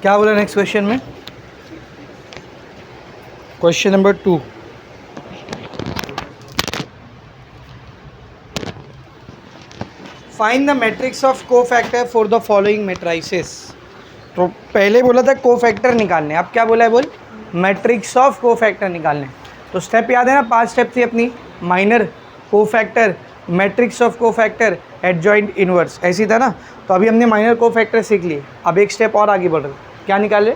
क्या बोला next question में? Question number 2, find the matrix of cofactor for the following matrices. तो पहले बोला था कोफैक्टर निकालने, अब क्या बोला है? बोल मैट्रिक्स ऑफ कोफैक्टर निकालने। तो स्टेप याद है ना, 5 स्टेप थी अपनी। Minor, cofactor, matrix of cofactor, adjoint, inverse, ऐसी था ना। तो अभी हमने माइनर कोफैक्टर सीख लिए, अब एक स्टेप और आगे बढ़ रहे। क्या निकाले?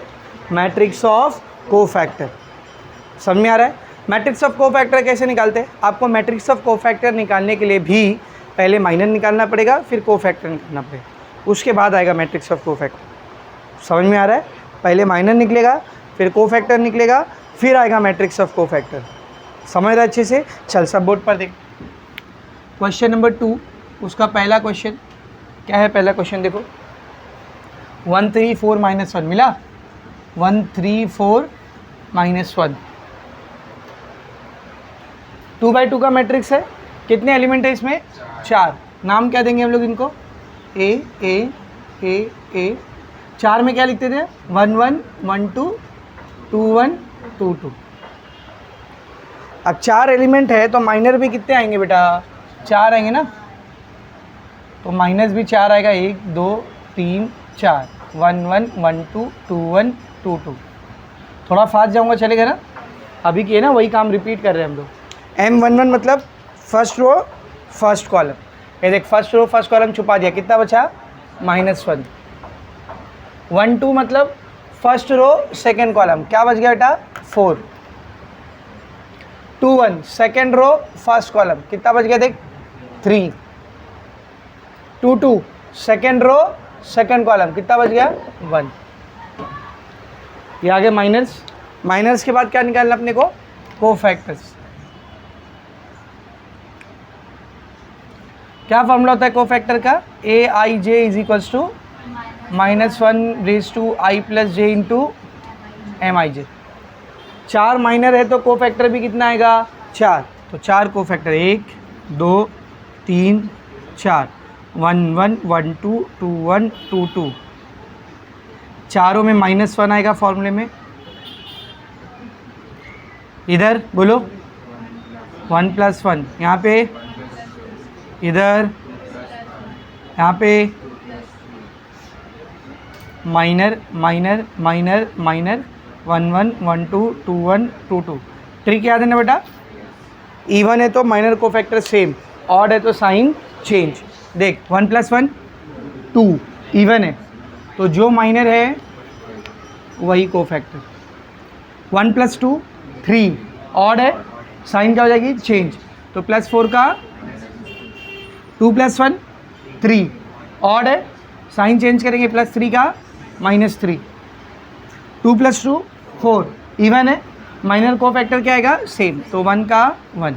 Matrix of cofactor. समझ में आ रहा है? मैट्रिक्स ऑफ कोफैक्टर कैसे निकालते हैं? आपको मैट्रिक्स ऑफ कोफैक्टर निकालने के लिए भी पहले माइनर निकालना पड़ेगा, फिर कोफैक्टर निकालना पड़ेगा, उसके बाद आएगा मैट्रिक्स ऑफ कोफैक्टर। समझ में आ रहा है? पहले माइनर निकलेगा, फिर कोफैक्टर निकलेगा, फिर आएगा मैट्रिक्स ऑफ कोफैक्टर। समझ रहा है अच्छे से? चल सब बोर्ड पर देख। क्वेश्चन नंबर 2, उसका पहला क्वेश्चन क्या है? पहला क्वेश्चन देखो, 134 - 1 मिला। 134 - 1 2/2 का मैट्रिक्स है। कितने एलिमेंट है इसमें? 4। नाम क्या देंगे हम लोग इनको? ए ए ए ए। 4 में क्या लिखते थे? 1 1 1 2 2 1 2 2। अब 4 एलिमेंट है तो माइनर भी कितने आएंगे बेटा? 4 आएंगे ना। तो माइनस भी 4 आएगा, 1 2 3 4, 1 1 1 2 2 1 2 2। थोड़ा फास्ट जाऊंगा चलेगा ना? अभी किए ना वही काम रिपीट कर रहे हैं हम लोग। M11 मतलब फर्स्ट रो फर्स्ट कॉलम। ये देख, फर्स्ट रो फर्स्ट कॉलम छुपा दिया, कितना बचा? -1। 1 2 मतलब फर्स्ट रो सेकेंड कॉलम, क्या बच गया बेटा? 4। 2 1 सेकेंड रो फर्स्ट कॉलम, कितना बच गया? देख 3। 2 2 सेकेंड रो सेकेंड कॉलम, कितना बच गया? 1। ये आगे माइनस। माइनस के बाद क्या निकालना अपने को? कोफैक्टर्स। क्या फॉर्मूला होता है कोफैक्टर का? AIJ is equals to -1/i + j into MIJ। 4 minor है तो कोफैक्टर भी कितना आएगा? 4। तो 4 कोफैक्टर, 1 2 3 4, 1 1 1 2 2 1 2 2। चारों में -1 आएगा फॉर्मूले में। इधर बोलो 1 + 1, यहाँ पे, इधर यहाँ पे minor minor minor minor, 1 1 1 2 2 1 2 2। Trick याद है ना बेटा? इवन है तो माइनर कोफैक्टर सेम, ऑड है तो साइन चेंज। देख 1 + 1 2, इवन है तो जो माइनर है वही कोफैक्टर। 1 + 2 3, ऑड है, साइन क्या हो जाएगी? चेंज। तो +4 का 2 + 1 3, ऑड है, साइन चेंज करेंगे, +3 का -3। 2 + 2 4, इवन है, माइनर कोफैक्टर क्या आएगा? सेम, तो 1 का 1।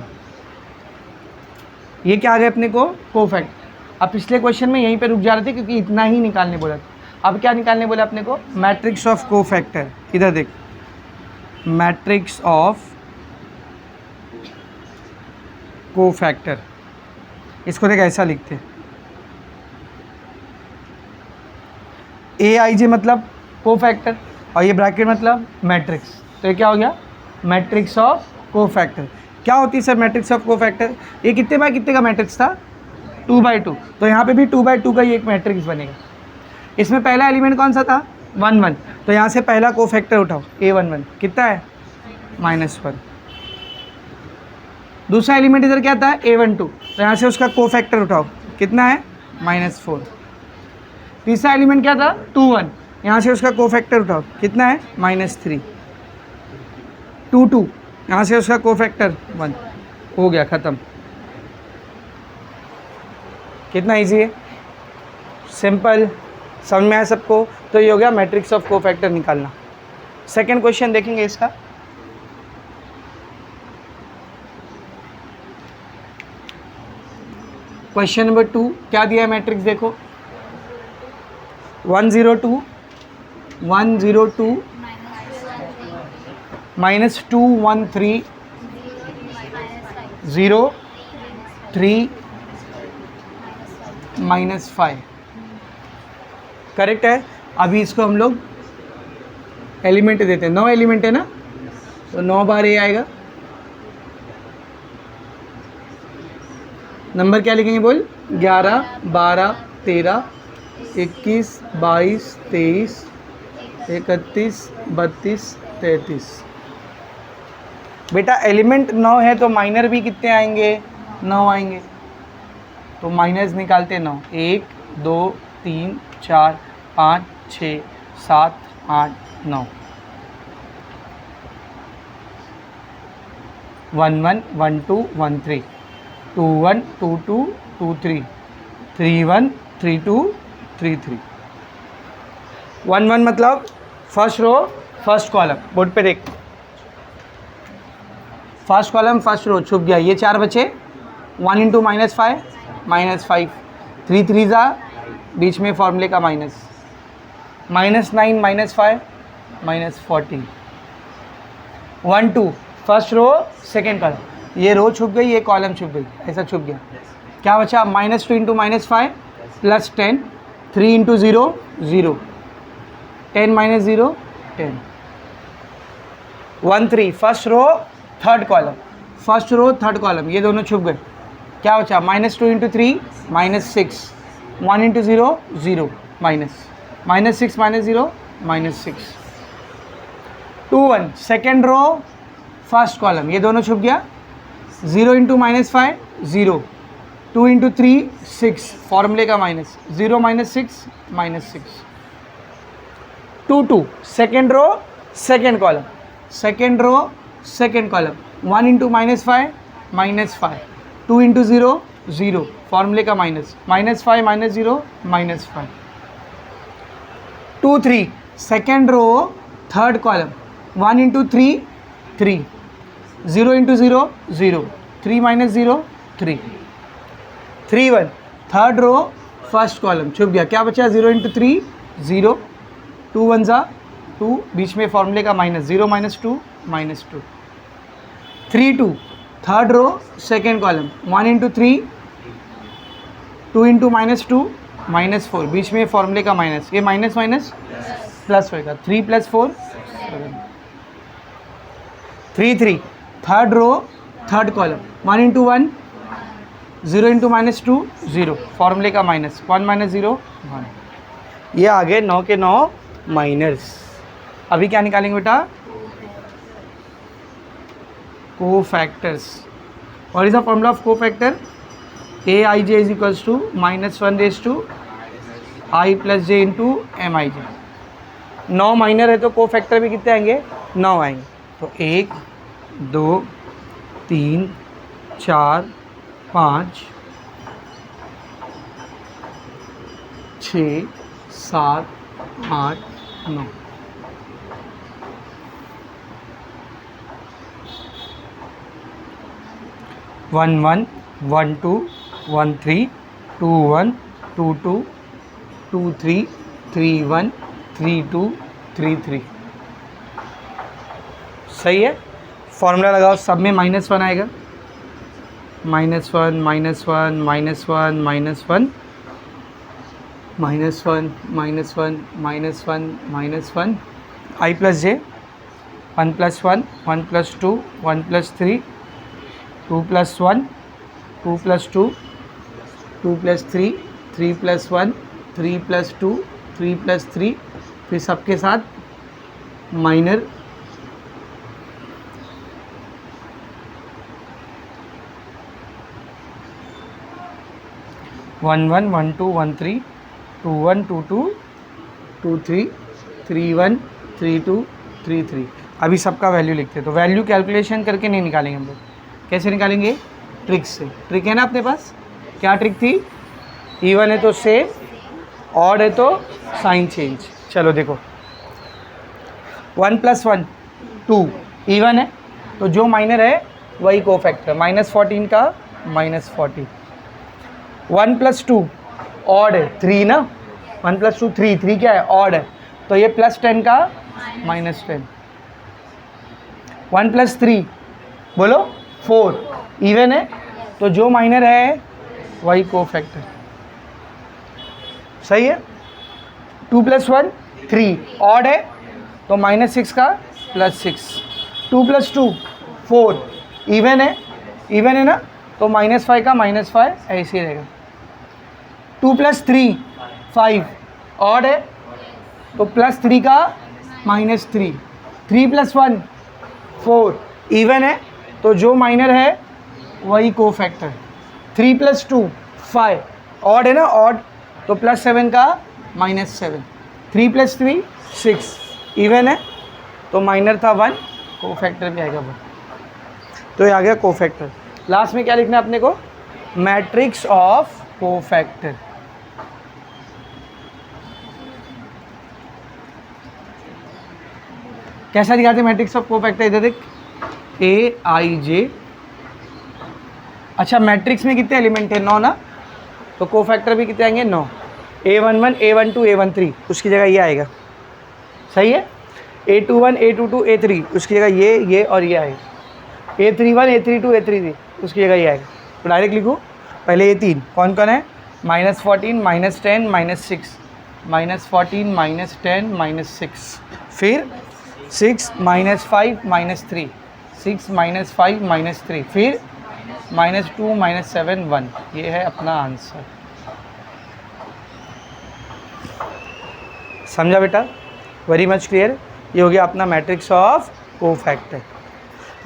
ये क्या आ गया अपने को? कोफैक्टर। अब पिछले क्वेश्चन में यहीं पे रुक जा रहे थे क्योंकि इतना ही निकालने बोला था। अब क्या निकालने बोला अपने को? Matrix of cofactor. इधर देख, मैट्रिक्स ऑफ कोफैक्टर, इसको देख ऐसा लिखते हैं, AIJ मतलब कोफैक्टर और ये ब्रैकेट मतलब मैट्रिक्स। तो ये क्या हो गया? Matrix of cofactor. क्या होती है सर मैट्रिक्स ऑफ कोफैक्टर? ये कितने बाय कितने का मैट्रिक्स था? 2/2। तो यहाँ पे भी 2/2 का ही एक मैट्रिक्स बनेगा। इसमें पहला एलिमेंट कौन सा था? 1 1। तो यहाँ से पहला कोफैक्टर उठाओ, A11 कितना है? -1। दूसरा एलिमेंट इधर क्या था? A12। तो यहाँ से उसका कोफैक्टर उठाओ, कितना है? -4। तीसरा एलिमेंट क्या था? 2 1। यहाँ से उसका कोफैक्टर उठाओ, कितना है? -3। 2 2, यहाँ से उसका कोफैक्टर 1। हो गया, ख़त्म। कितना इजी है, सिंपल, समझ में आया सबको? तो ये हो गया मैट्रिक्स ऑफ कोफैक्टर निकालना। सेकंड क्वेश्चन देखेंगे इसका। क्वेश्चन नंबर 2 क्या दिया है मैट्रिक्स देखो, 102 -2 1 3 0 3 -5। करेक्ट है। अभी इसको हम लोग एलिमेंट देते हैं, 9 एलिमेंट है ना, तो 9 बार ए आएगा। नंबर क्या लिखेंगे बोल? 11, 12, 13, 21, 22, 23, 31, 32, 33। बेटा एलिमेंट 9 है तो माइनर भी कितने आएंगे? 9 आएंगे। तो माइनस निकालते 9, 1, 2, 3, 4, 5, 6, 7, 8, 9। 1 1 1 2 1 3, 2 1 2 2 2 3, 3 1 3 2 3 3। 1 1 मतलब first row first column, board पे देख, फर्स्ट कॉलम फर्स्ट रो छुप गया, ये 4 बचे। 1 इंटू -5 -5, 3 3 ज़ा बीच में फॉर्मूले का minus, -9 -5 -14। 1 2 first row second column, ये रो छुप गई, ये कॉलम छुप गई, ऐसा छुप गया। क्या बचा? -2 into -5 + 10, 3 into 0 0, 10 - 0 10। 1 3 first row third column, first row third column, ये दोनों छुप गए। क्या बचा? -2 into 3 -6, 1 into 0 0, -6 -0 -6। 2 1 second row first column, ये दोनों छुप गया। 0 इंटू -5 0, 2 इंटू 3 6, फॉर्मूले का minus, 0 -6 -6। 2 2 second row second column, second row second column, 1 into -5 -5, 2 into 0 0, फॉर्मूले का minus, -5 -0 -5। 2 3 second row third column, 1 into 3 3, 0 into 0 0, 3 - 0 3। 3 1 third row first column छुप गया, क्या बचा? 0 इंटू 3 0, 2 1 ज़ा 2, बीच में फॉर्मूले का minus, 0 -2 -2। 3 2 third row second column, 1 into 3 2 into -2 -4, बीच में फॉर्मूले का माइनस, ये माइनस माइनस प्लस होएगा, 3 + 4 7। 3 3 third row third column, 1 into 1 0 into -2 0, फॉर्मूले का माइनस, 1 - 0 1। ये आ गए 9 के 9 माइनर्स। अभी क्या निकालेंगे बेटा? Cofactors. What is the formula of cofactor? aij is equals to -1 I + j into mij। 9 minor है तो कोफैक्टर भी कितने आएंगे? 9 आएंगे। तो 1 2 3 4 5 6 7 8 9। वन 1 1 2 1 3 2 1 2 2 2 3 3 1 3 2 3 3। सही है। फॉर्मूला लगाओ, सब में -1 आएगा, -1 -1 -1 -1 -1 -1 -1 I + j 1 + 1 1 + 2 1 + 3 2 + 1 2 + 2 2 + 3 3 + 1 3 + 2 3 + 3, फिर सबके साथ माइनर वन 1 1 2 1 3 2 1 2 2 2 3 3 1 3 2 3 3। अभी सबका वैल्यू लिखते हैं। तो वैल्यू कैलकुलेशन करके नहीं निकालेंगे हम लोग, कैसे निकालेंगे? ट्रिक से। ट्रिक है ना अपने पास? क्या ट्रिक थी? इवन है तो से, ऑड है तो साइन चेंज। चलो देखो, 1 + 1 2, इवन है तो जो माइनर है वही कोफैक्टर, -14 का -40। 1 + 2 ऑड है, 3 ना, 1 + 2 3, 3 क्या है? ऑड है, तो ये +10 का -10। 1 + 3 बोलो 4, इवन है तो जो माइनर है वही कोफैक्टर। सही है। 2 + 1 3, ऑड है तो -6 का +6, 2 + 2 4, इवन है ना, तो -5 का -5 ऐसे ही रहेगा। 2 + 3 5, ऑड है तो +3 का -3, 3 + 1 4, इवन है तो जो माइनर है वही कोफैक्टर। 3 + 2 5, ऑड है ना, ऑड तो +7 का -7, 3 + 3 6, इवन है तो माइनर था 1, कोफैक्टर भी आएगा 1, तो ये आ गया कोफैक्टर। लास्ट में क्या लिखना है अपने को? Matrix of cofactor. कैसा दिखाते मैट्रिक्स ऑफ कोफैक्टर? इधर देख, AIJ। अच्छा, मैट्रिक्स में कितने एलिमेंट है? 9 ना, तो कोफैक्टर भी कितने आएंगे? 9। A11 A12 A13, उसकी जगह ये आएगा, सही है। A21 A22 A3, उसकी जगह ये और ये आएगा। A31 A32 A33, उसकी जगह ये आएगा। तो डायरेक्ट लिखूँ, पहले ये 3 कौन कौन है? -14 -10 -6, -14 -10 -6, फिर 6 -5 -3, 6 -5 -3, फिर -2 -7 1। ये है अपना आंसर। समझा बेटा? Very much clear. ये हो गया अपना मैट्रिक्स ऑफ कोफैक्टर।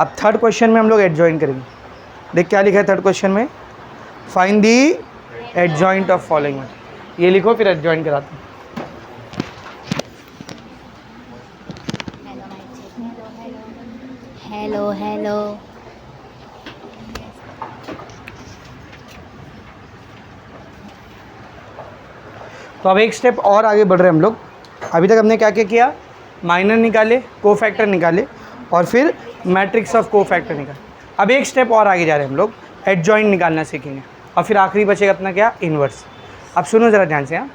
अब थर्ड क्वेश्चन में हम लोग एडजॉइन करेंगे। देख क्या लिखा है थर्ड क्वेश्चन में? Find the adjoint of following. ये लिखो, फिर एडजॉइन कराते हैं। हेलो। तो अब एक स्टेप और आगे बढ़ रहे हैं हम लोग। अभी तक हमने क्या क्या किया? माइनर निकाले, कोफैक्टर निकाले, और फिर मैट्रिक्स ऑफ कोफैक्टर निकाले। अब एक स्टेप और आगे जा रहे हैं हम लोग, एडजॉइंट निकालना सीखेंगे, और फिर आखिरी बचेगा अपना क्या? इन्वर्स। अब सुनो ज़रा ध्यान से। हाँ,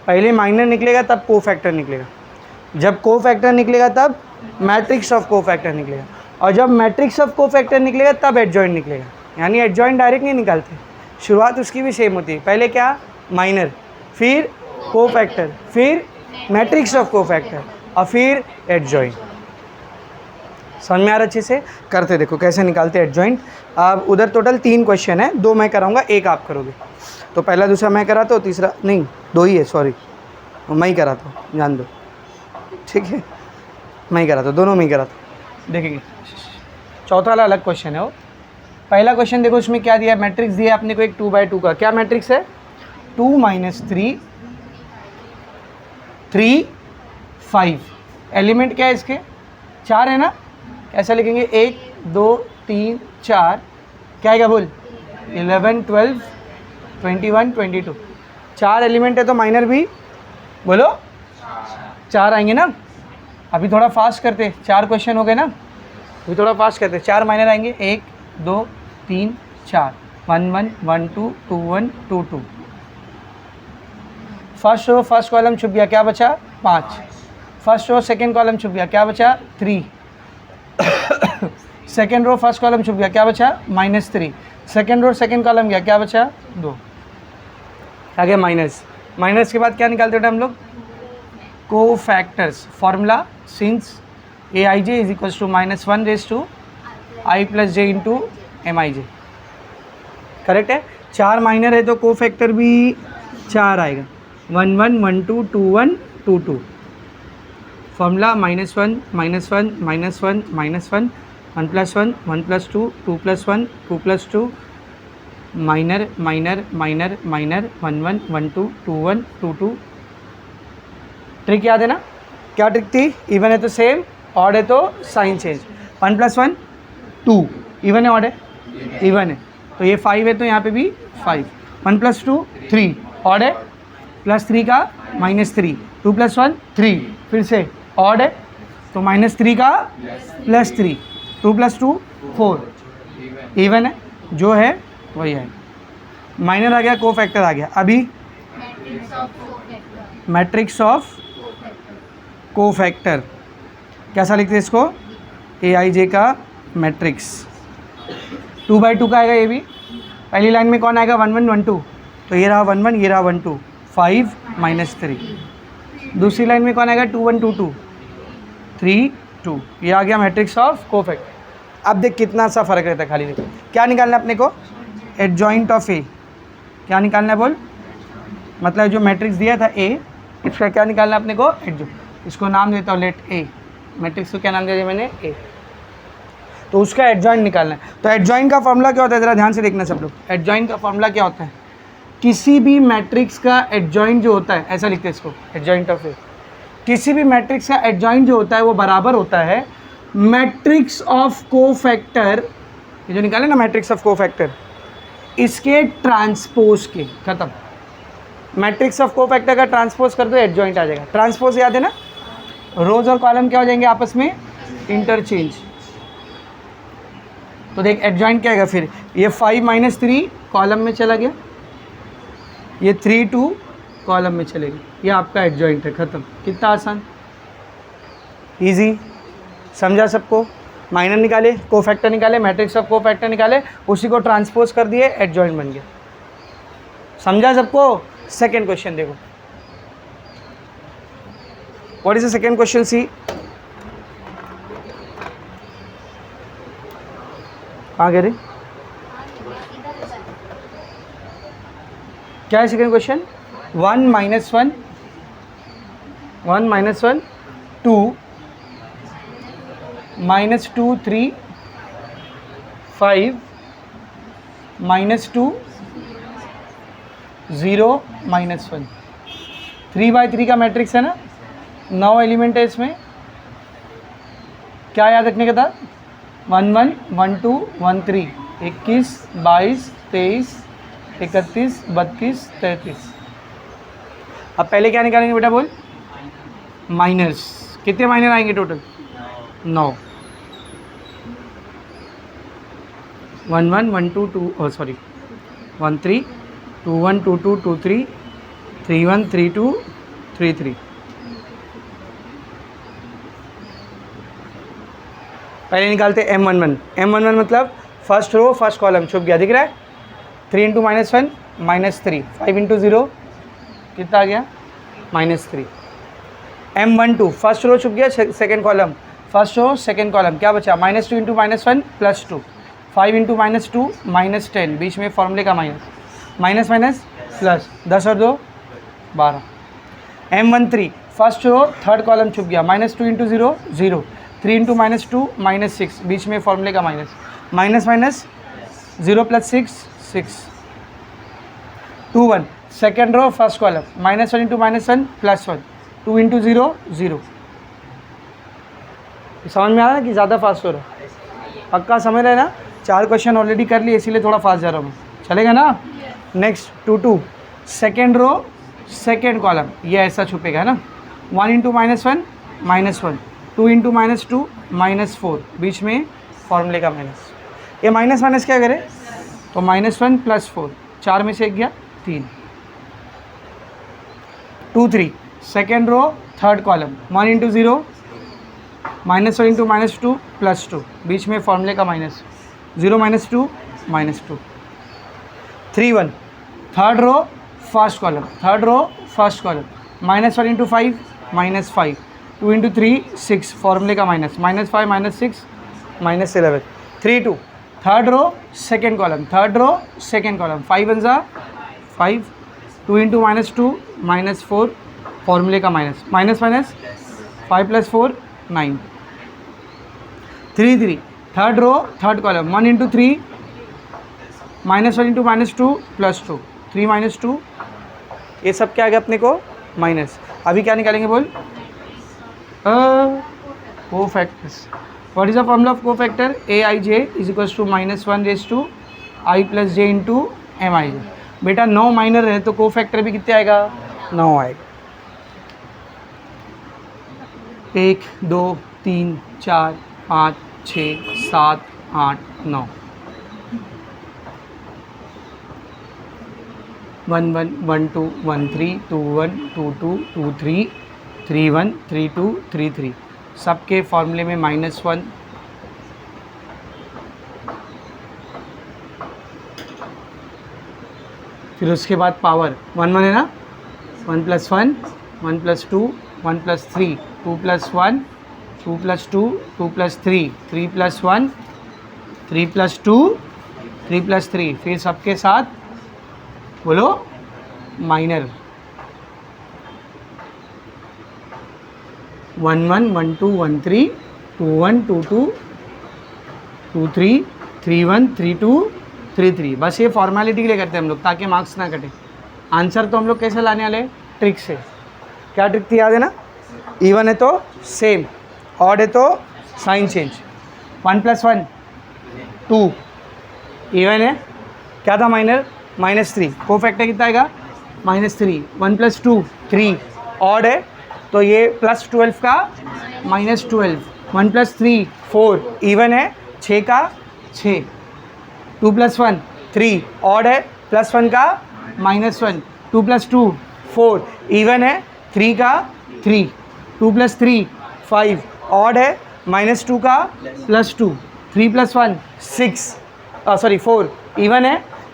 पहले माइनर निकलेगा तब कोफैक्टर निकलेगा, जब कोफैक्टर निकलेगा तब मैट्रिक्स ऑफ कोफैक्टर निकलेगा, और जब मैट्रिक्स ऑफ कोफैक्टर निकलेगा तब एडजॉइंट निकलेगा। यानी एडजॉइंट डायरेक्ट नहीं निकालते, शुरुआत उसकी भी सेम होती है। पहले क्या? माइनर, फिर कोफैक्टर, फिर मैट्रिक्स ऑफ कोफैक्टर, और फिर एडजॉइंट। समझ में आ रहा अच्छे से? करते देखो कैसे निकालते एडजॉइंट। अब उधर टोटल 3 क्वेश्चन है, 2 मैं कराऊंगा, 1 आप करोगे। तो पहला दूसरा मैं कराता हूँ, तीसरा नहीं, 2 ही है, सॉरी, मैं ही कराता हूँ, जान दो, ठीक है, मैं ही कराता हूँ, दोनों में ही कराता हूँ। देखेंगे चौथा वाला अलग क्वेश्चन है वो। पहला क्वेश्चन देखो, उसमें क्या दिया? मैट्रिक्स दिया अपने को एक 2/2 का। क्या मैट्रिक्स है? 2 - 3 3 5। एलिमेंट क्या है इसके? 4 है ना। कैसा लिखेंगे? 1 2 3 4, क्या आएगा बोल? 11 12 21 22। 4 एलिमेंट है तो माइनर भी बोलो 4 आएंगे ना। अभी थोड़ा फास्ट करते, 4 क्वेश्चन हो गए ना, अभी थोड़ा फास्ट करते। 4 माइनर आएंगे, 1 2 3 4, 1 1 1 2 2 1 2 2। फर्स्ट रो फर्स्ट कॉलम छुप गया, क्या बचा? 5। फर्स्ट रो सेकेंड कॉलम छुप गया, क्या बचा? 3। सेकेंड रो फर्स्ट कॉलम छुप गया, क्या बचा? -3। सेकेंड रो सेकेंड कॉलम गया, क्या बचा? 2। आ गया माइनस। माइनस के बाद क्या निकालते थे हम लोग? Cofactors. Formula, since AIJ is equals to -1 I + J into MIJ। Correct है। 4 माइनर है तो कोफैक्टर भी 4 आएगा। 1 1 1 2 2 1 2 2। Formula -1 -1 -1 -1 -1 1 + 1 1 + 2 2 + 1 2 + 2 minor minor minor minor 1 1 1 2 2 1 2 2। Trick याद है ना? क्या ट्रिक थी? इवन है तो सेम, ऑड है तो साइन चेंज। 1 + 1 2, इवन है ऑड है? इवन है, तो ये 5 है तो यहाँ पे भी 5। 1 + 2 3, ऑड है, +3 का -3, 2 + 1 3, फिर से ऑड है तो -3 का +3, 2 + 2 4, इवन है, जो है वही है। माइनर आ गया, कोफैक्टर आ गया। अभी मैट्रिक्स ऑफ कोफैक्टर कैसा लिखते हैं इसको? AIJ का मैट्रिक्स 2/2 का आएगा। ये भी पहली लाइन में कौन आएगा? 1 1 1 2, तो ये रहा 1 1, ये रहा 1 2, 5 - 3। दूसरी लाइन में कौन आएगा? 2 1 2 2, 3 2, ये आ गया मैट्रिक्स ऑफ कोफैक्टर। अब देख कितना सा फर्क रहता है, खाली देखो क्या निकालना है अपने को, एडजॉइंट ऑफ ए। क्या निकालना है बोल, मतलब जो मैट्रिक्स दिया था ए, इसका क्या निकालना है अपने को, एडजॉइंट। इसको नाम देता हूँ लेट ए, मैट्रिक्स को क्या नाम दिया मैंने, ए। तो उसका एडजॉइंट निकालना है। तो एडजॉइंट का फॉर्मूला क्या होता है, ज़रा ध्यान से देखना सब लोग। एडजॉइंट का फॉर्मूला क्या होता है, किसी भी मैट्रिक्स का एडजॉइंट जो होता है, ऐसा लिखते हैं इसको, एडजॉइंट ऑफ ए। किसी भी मैट्रिक्स का एडजॉइंट जो होता है वो बराबर होता है मैट्रिक्स ऑफ कोफैक्टर, ये जो निकाले ना मैट्रिक्स ऑफ कोफैक्टर, इसके ट्रांसपोज के। खत्म। मैट्रिक्स ऑफ कोफैक्टर का ट्रांसपोज कर दो, एडजॉइंट आ जाएगा। ट्रांसपोज याद है ना, रोज और कॉलम क्या हो जाएंगे आपस में, इंटरचेंज। तो देख एडजॉइंट क्या आएगा फिर, ये 5 - 3 कॉलम में चला गया, ये 3 2 कॉलम में चलेगा, ये आपका एडजॉइंट है। खत्म। कितना आसान, इजी, समझा सबको। माइनर निकाले, कोफैक्टर निकाले, मैट्रिक्स ऑफ कोफैक्टर निकाले, उसी को ट्रांसपोज कर दिए, एडजॉइंट बन गया। समझा सबको। सेकेंड क्वेश्चन देखो, what is the second question, सी कहाँ गए रे, क्या है सेकेंड क्वेश्चन, 1 - 1 1 - 1 2 -2 3 5 -2 0 -1। 3/3 का मैट्रिक्स है ना, 9 एलिमेंट है इसमें। क्या याद रखने का था, 1 1 1 2 1 3, 21 22 23 31 32 33। अब पहले क्या निकालेंगे बेटा बोल, माइनर्स। कितने माइनर आएंगे टोटल, 9। 1 1 1 2 2 सॉरी 1 3 2 1 2 2 2 3 3 1 3 2 3 3। पहले निकालते M11। M11 मतलब फर्स्ट रो फर्स्ट कॉलम छुप गया, दिख रहा है। 3 × -1 -3, 5 × 0 कितना आ गया, -3। M12 फर्स्ट रो छुप गया, second column, first row second column, क्या बचा, -2 × -1 +2, 5 × -2 -10, बीच में फॉर्मूले का माइनस, माइनस माइनस प्लस, 10 और 2 12। M13 first row third column छुप गया, -2 × 0 0, 3 × -2 -6, बीच में फॉर्मूले का minus, minus minus 0 + 6 6। 2 1 second row first column, -1 × -1 +1, 2 × 0 0। समझ में आ रहा है कि ज़्यादा फास्ट हो रहा है, पक्का समझ रहे ना। 4 क्वेश्चन ऑलरेडी कर लिए, इसीलिए थोड़ा फास्ट जा रहा हूँ मैं, चलेगा ना। Next 2 2 second row second column, ये ऐसा छुपेगा ना, 1 × -1 -1, 2 × -2 -4, बीच में फॉर्मूले का माइनस। ये माइनस माइनस क्या करे, तो -1 + 4, 4 में से 1 गया 3। 2 3 सेकेंड रो थर्ड कॉलम, 1 × 0 -1 × -2 +2, बीच में फॉर्मूले का minus, 0 -2 -2। 3 1 third row first column, third row first column, -1 × 5 -5, 2 × 3 6, फॉर्मूले का minus, -5 -6 -11। 3 2 third row second column, third row second column, 5 1 ज़ा 5, 2 × -2 -4, फॉर्मूले का minus, minus minus 5 + 4 9। 3 3 third row third column, 1 × 3 -1 × -2 +2, 3 -2, ये सब क्या आ गया अपने को, माइनस। अभी क्या निकालेंगे बोल, cofactors. What is the formula of cofactor, Aij = -1 I + j × Mij। बेटा 9 माइनर है तो कोफैक्टर भी कितने आएगा, 9 आएगा। 1 2 3 4 5 6 7 8 9। 1 1 1 2 1 3 2 1 2 2 2 3 3 1 3 2 3 3, सबके फॉर्मूले में -1। फिर उसके बाद पावर 1 1 है ना, 1 + 1 1 + 2 1 + 3 2 + 1 2 + 2, 2 + 3, 3 + 1, 3 + 2, 3 + 3, फिर सबके साथ बोलो माइनर 1 1 1 2 1 3, 2 1 2 2, 2 3, 3 1 3 2, 3 3। बस ये फॉर्मेलिटी के लिए करते हैं हम लोग ताकि मार्क्स ना कटे। आंसर तो हम लोग कैसे लाने वाले? ट्रिक से। क्या ट्रिक थी याद है ना? इवन है तो सेम, ऑड है तो साइन चेंज। 1 + 1 2, इवन है, क्या था माइनर? -3, को फैक्टर कितना आएगा? -3। 1 + 2 3, ऑड है तो ये +12 का -12। 1 + 3 4, इवन है 6 का 6। 2 + 1 3, ऑड है +1 का -1। 2 + 2 4, इवन है 3 का 3। 2 + 3 5, ऑड है -2 का +2। 3 + 1 6, 4,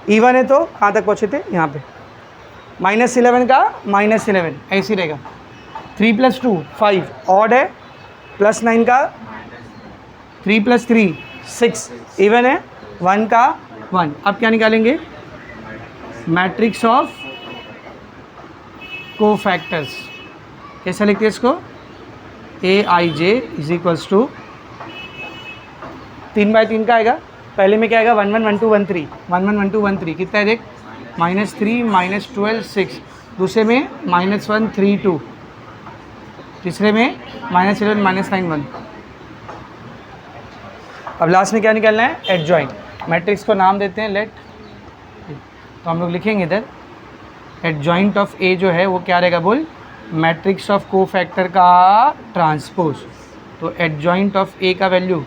इवन है तो कहाँ तक पहुँचे थे? यहाँ पे। -11 का -11, ऐसे ही रहेगा। 3 + 2 5, ऑड है +9 का 3 + 3 6, इवन है 1 का 1। अब क्या निकालेंगे? Matrix of cofactors. कैसा लिखते हैं इसको? AIJ = 3/3 का आएगा। पहले में क्या आएगा? 1 1 1 2 1 3, 1 1 1 2 1 3, कितना है देख? -3 -12 6। दूसरे में -1 3 2, तीसरे में -11 -9 1। अब लास्ट में क्या निकालना है? एडजॉइंट। मैट्रिक्स को नाम देते हैं लेट। तो हम लोग लिखेंगे इधर एडजॉइंट ऑफ ए जो है वो क्या रहेगा बोल? मैट्रिक्स ऑफ कोफैक्टर का ट्रांसपोज। तो एडजॉइंट ऑफ ए का वैल्यू,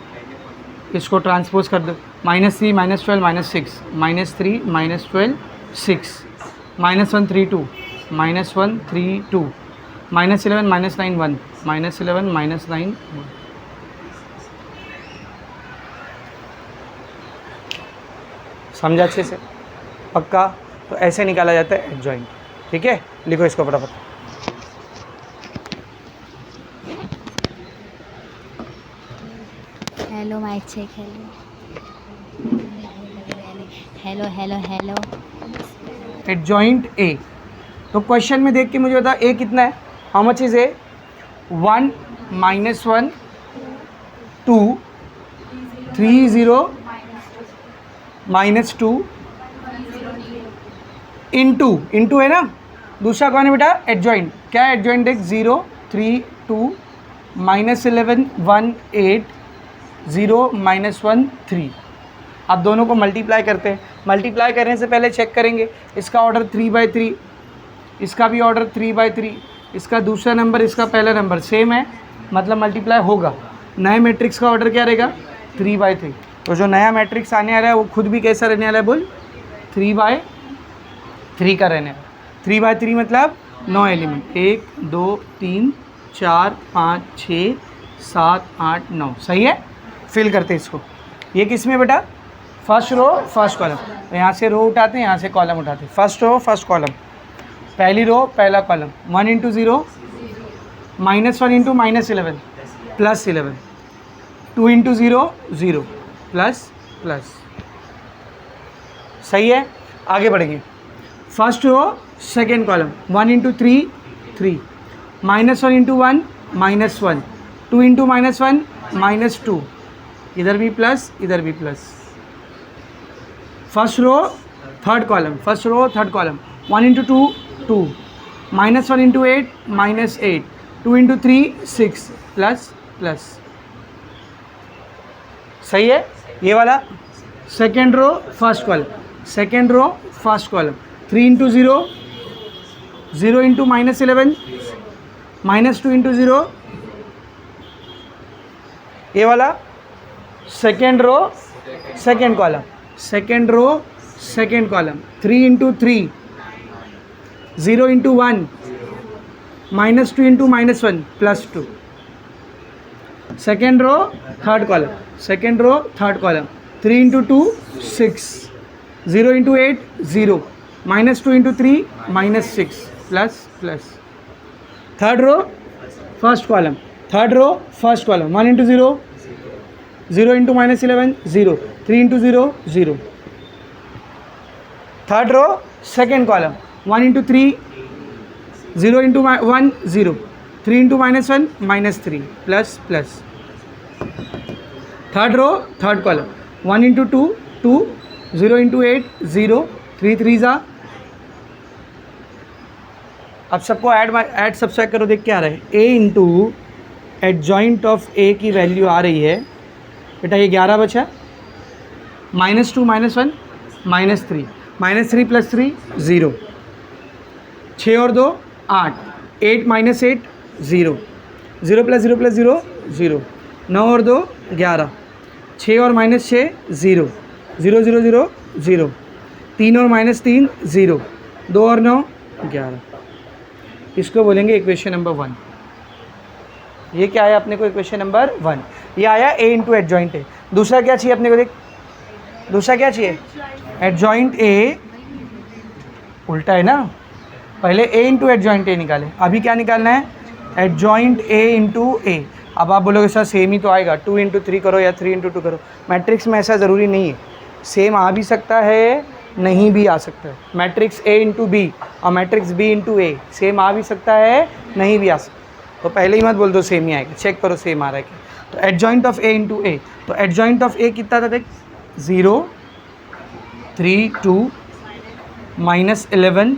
इसको ट्रांसपोज कर दो। -3 -12 -6, -3 -12 6, -1 3 2, -1 3 2, -11 -9 1, -11 -9 1। समझा अच्छे से? पक्का? तो ऐसे निकाला जाता है एडजॉइंट। ठीक है, लिखो इसको फटाफट। Hello mic check. Hello hello hello. Adjoint A. तो क्वेश्चन में देख के मुझे बता ए कितना है? How much is a? 1 -1 2 3 0 -2 into है ना। दूसरा कौन है बेटा? एडजॉइंट। क्या है एडजॉइंट? देख 0 3 2 -11 1 8 0 -1 3। अब दोनों को मल्टीप्लाई करते हैं। मल्टीप्लाई करने से पहले चेक करेंगे इसका ऑर्डर 3/3, इसका भी ऑर्डर 3/3, इसका दूसरा नंबर इसका पहला नंबर सेम है, मतलब मल्टीप्लाई होगा। नए मैट्रिक्स का ऑर्डर क्या रहेगा? 3/3। तो जो नया मैट्रिक्स आने आ रहा है वो खुद भी कैसा रहने वाला है बोल? 3/3 का रहने वाला। 3/3 मतलब 9 एलिमेंट, 1 2 3 4 5 6 7 8 9। सही है? फिल करते इसको। ये किस में बेटा? First row first column. तो यहाँ से रो उठाते हैं, यहाँ से कॉलम उठाते हैं। फर्स्ट रो फर्स्ट कॉलम, पहली रो पहला कॉलम। 1 × 0 -1 × -11 +11, 2 × 0 0 प्लस। सही है? आगे बढ़ेंगे। फर्स्ट रो सेकेंड कॉलम 1 × 3 3, -1 × 1 -1, 2 × -1 -2, इधर भी प्लस इधर भी plus. First row third column 1 × 2 2, -1 × 8 -8, 2 × 3 6 plus. सही है? ये वाला सेकेंड रो फर्स्ट कॉलम 3 × 0 0 × -11 -2 × 0। ये वाला second row second column 3 × 3 0 × 1 -2 × -1 +2। Second row third column 3 × 2 6, 0 × 8 0, -2 × 3 -6 plus. Third row first column third row first column 1 into 0, 0 into -11 0, 3 into 0 0. Third row second column 1 into 3, 0 into 1 0, 3 into -1 -3 plus plus. Third row third column 1 into 2 2, 0 into 8 0, 3 3 ज़ा. अब सबको add subtract करो, देख क्या आ रहा है. ए into adjoint of ए की value आ रही है बेटा, ये 11 बचा, -2 -1 -3, -3 + 3 0, 6 और 2 8, 8 - 8 0, 0 + 0 + 0 0, 9 और 2 11, 6 और -6 0, 0 0 0 0, 3 और -3 0, 2 और 9 11. इसको बोलेंगे इक्वेशन नंबर 1. ये क्या आया अपने को? Equation number 1. ये आया ए इंटू एडजॉइंट ए. दूसरा क्या चाहिए अपने को? देख, दूसरा क्या चाहिए? Adjoint A. उल्टा है ना, पहले ए इंटू एडजॉइंट ए निकाले, अभी क्या निकालना है? एडजॉइंट ए इंटू ए. अब आप बोलोगे सर सेम ही तो आएगा, 2 इंटू 3 करो या 3 इंटू 2 करो. मैट्रिक्स में ऐसा ज़रूरी नहीं है, सेम आ भी सकता है नहीं भी आ सकता है. मैट्रिक्स ए इंटू बी और मैट्रिक्स बी इंटू ए सेम आ भी सकता है नहीं भी आ सकता. तो पहले ही मत बोल दो सेम ही आएगा, चेक करो सेम आ रहा है क्या. तो एडजॉइंट ऑफ ए इंटू ए, तो एडजॉइंट ऑफ ए कितना था? देख 0 3 2 -11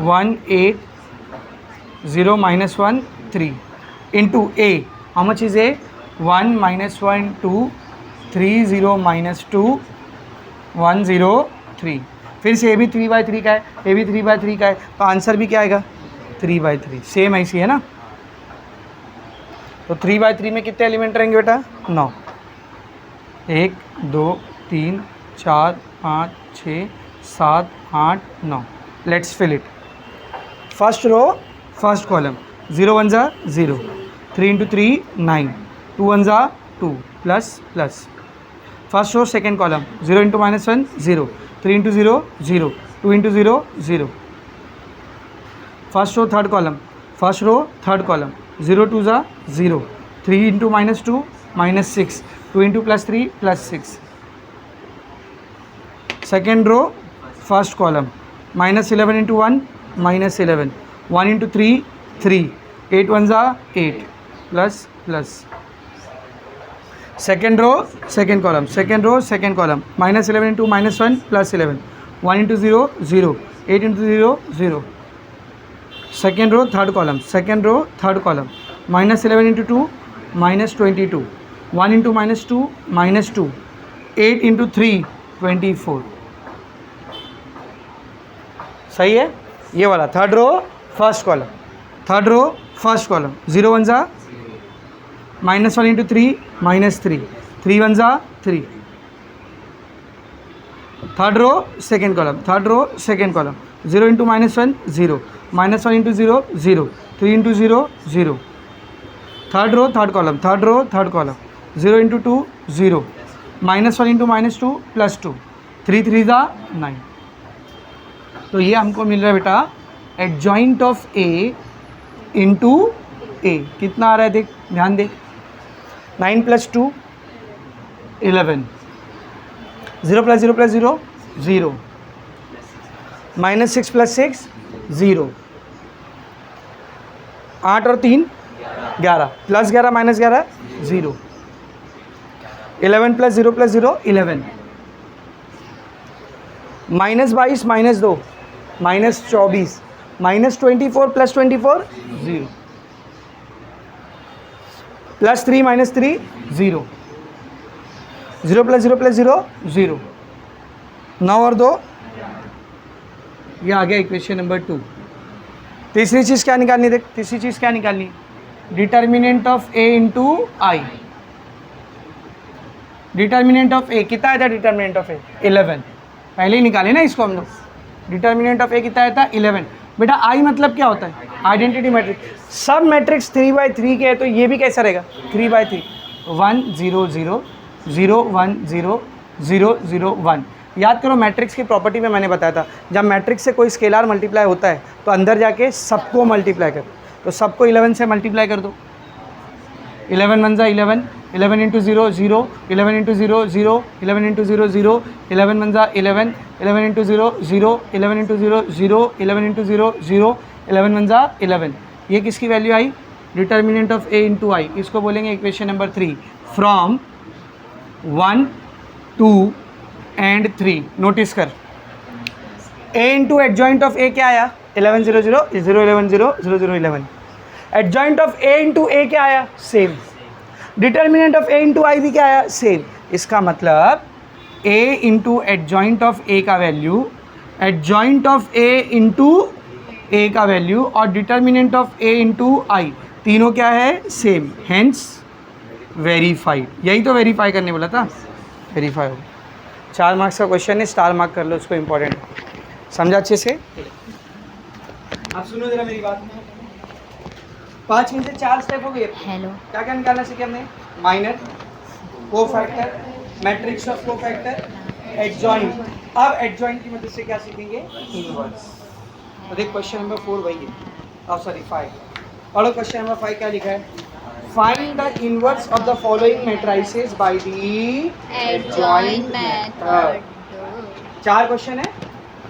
1 8 0 -1 3 into A. How much is a? 1 -1 2 3 0 -2 1 0 3. फिर से ए भी 3/3 का है, ए भी 3/3 का है, तो आंसर भी क्या आएगा? 3/3. सेम ऐसी है ना. तो 3/3 में कितने एलिमेंट रहेंगे बेटा? 9. 1 2 3 4 5 6 7 8 9. Let's fill it. First row first column 0 1 ज़ा 0, 3 इंटू 3 9, 2 1 ज़ा 2 plus plus. First row second column 0 into -1 0, 3 into 0 0, 2 into 0 0. First row third column 0 2 ज़ा 0, 3 into -2 -6, 2 into +3 +6. Second row first column -11 into 1 -11, 1 into 3 3, 8 1 ज़ा 8 plus plus. Second row second column -11 into -1 +11, 1 into 0 0, 8 into 0 0. Second row third column -11 into 2 -22, 1 into -2 -2, 8 into 3 24. सही है. ये वाला third row first column 0 1 ज़ा -1 into 3 -3, 3 1 ज़ा 3. Third row second column 0 into -1 0, -1 into 0 0, 3 into 0 0. Third row third column 0 into 2 0, -1 into -2 +2, 3 3 ज़ा 9. तो ये हमको मिल रहा है बेटा एडजॉइंट ऑफ ए इंटू ए. कितना आ रहा है? देख ध्यान दे. 9 + 2 11, 0 + 0 + 0 0, -6 + 6 0, 8 और 3 11, +11 -11 0, 11 + 0 + 0 11, -22 -2 -24, -24 + 24 0, +3 -3 0, 0 + 0 + 0 0, 9 और 2. ये आ गया इक्वेशन नंबर 2. तीसरी चीज़ क्या निकालनी? देख तीसरी चीज़ क्या निकालनी? Determinant of A into I. Determinant of A कितना आया था? Determinant of A 11. पहले ही निकाले ना इसको हम लोग. डिटर्मिनेंट ऑफ ए कितना आया था? 11. बेटा आई मतलब क्या होता है? Identity matrix. सब मैट्रिक्स 3/3 के है, तो ये भी कैसा रहेगा? 3/3. 1 0 0 0 1 0 0 0 1. याद करो मैट्रिक्स की प्रॉपर्टी में मैंने बताया था, जब मैट्रिक्स से कोई स्केलार मल्टीप्लाई होता है तो अंदर जाके सबको मल्टीप्लाई कर. तो सबको 11 से मल्टीप्लाई कर दो. 11 वन ज़ा 11, 11 इंटू 0 0, 11 इंटू 0 0, 11 इंटू 0 0, 11 वन ज़ा 11, 11 इंटू 0 0, 11 इंटू 0 0, 11 इंटू 0 0, 11 वन ज़ा 11। ये किसकी वैल्यू आई? Determinant of A into I. इसको बोलेंगे equation number 3 from 1 2 and 3। Notice कर A into adjoint of A क्या आया? 11 0 0 0 11 0 0 0 11। Adjoint of A into A क्या आया? Same. Determinant of A into I भी क्या आया? सेम। इसका मतलब A into adjoint of A का value, adjoint of A into A का वैल्यू और determinant of A into I तीनों क्या है? सेम। Hence verified. यही तो वेरीफाई करने बोला था, वेरीफाई हो। 4 मार्क्स का क्वेश्चन है, स्टार मार्क कर लो उसको, इंपॉर्टेंट। समझा अच्छे से? आप सुनो जरा मेरी बात। 5 में से 4 स्टेप हो गए। हेलो क्या क्या निकालना सीखे हमने? Minor, cofactor, matrix of cofactor, adjoint. अब एडजॉइंट की मदद से क्या सीखेंगे? इनवर्स। तो देख क्वेश्चन नंबर 4 वही है, सॉरी 5। और क्वेश्चन नंबर 5 क्या लिखा है? Find the inverse of the following matrices by the adjoint method. 4 question है,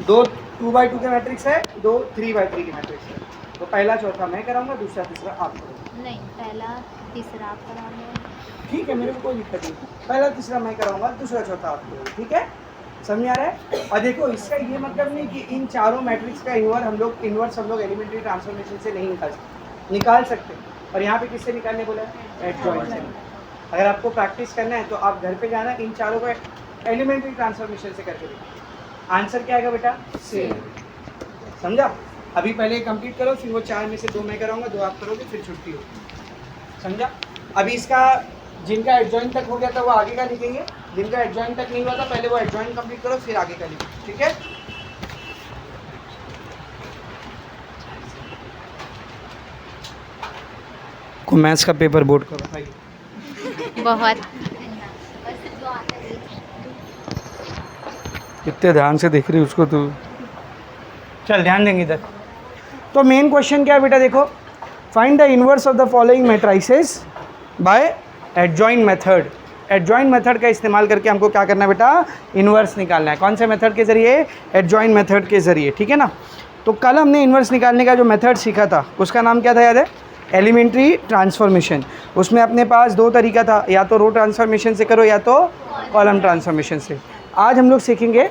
2 2x2 के मैट्रिक्स है, 2 3x3 के मैट्रिक्स है। तो पहला चौथा मैं कराऊंगा, दूसरा तीसरा आप करोगे। नहीं, पहला तीसरा आप कराओगे। ठीक है, मेरे को कोई दिक्कत नहीं। पहला तीसरा मैं कराऊंगा, दूसरा चौथा आप करोगे। ठीक है, समझ आ रहा है? और देखो इसका ये मतलब नहीं कि इन चारों मैट्रिक्स का इनवर्स हम लोग एलिमेंट्री ट्रांसफॉर्मेशन से नहीं निकाल सकते। और यहाँ पे किससे निकालने बोला है? एडजॉइंट से। अगर आपको प्रैक्टिस करना है तो आप घर पे जाना, इन चारों को एलिमेंट्री ट्रांसफॉर्मेशन से करके देखो। आंसर क्या आएगा बेटा? सेम। समझा? अभी पहले कंप्लीट करो, फिर वो 4 में से 2 मैं कराऊंगा, 2 आप करोगे, फिर छुट्टी होगी। समझा? अभी इसका जिनका एडजॉइंट तक हो गया था वो आगे का लिखेंगे, जिनका एडजॉइंट तक नहीं हुआ था पहले वो एडजॉइंट कंप्लीट करो, फिर आगे का लिखेंगे। ठीक है? को मैथ्स का पेपर बोर्ड करो भाई। बहुत कितने ध्यान से देख रही है उसको तू। चल ध्यान देंगे इधर। तो मेन क्वेश्चन क्या है बेटा? देखो, find the inverse of the following matrices by adjoint method. Adjoint method का इस्तेमाल करके हमको क्या करना है बेटा? इनवर्स निकालना है। कौन से मेथड के ज़रिए? एडजॉइंट मेथड के ज़रिए। ठीक है ना? तो कल हमने इनवर्स निकालने का जो मेथड सीखा था उसका नाम क्या था, याद है? Elementary transformation. उसमें अपने पास 2 तरीका था, या तो रो ट्रांसफॉर्मेशन से करो या तो कॉलम ट्रांसफॉर्मेशन से। आज हम लोग सीखेंगे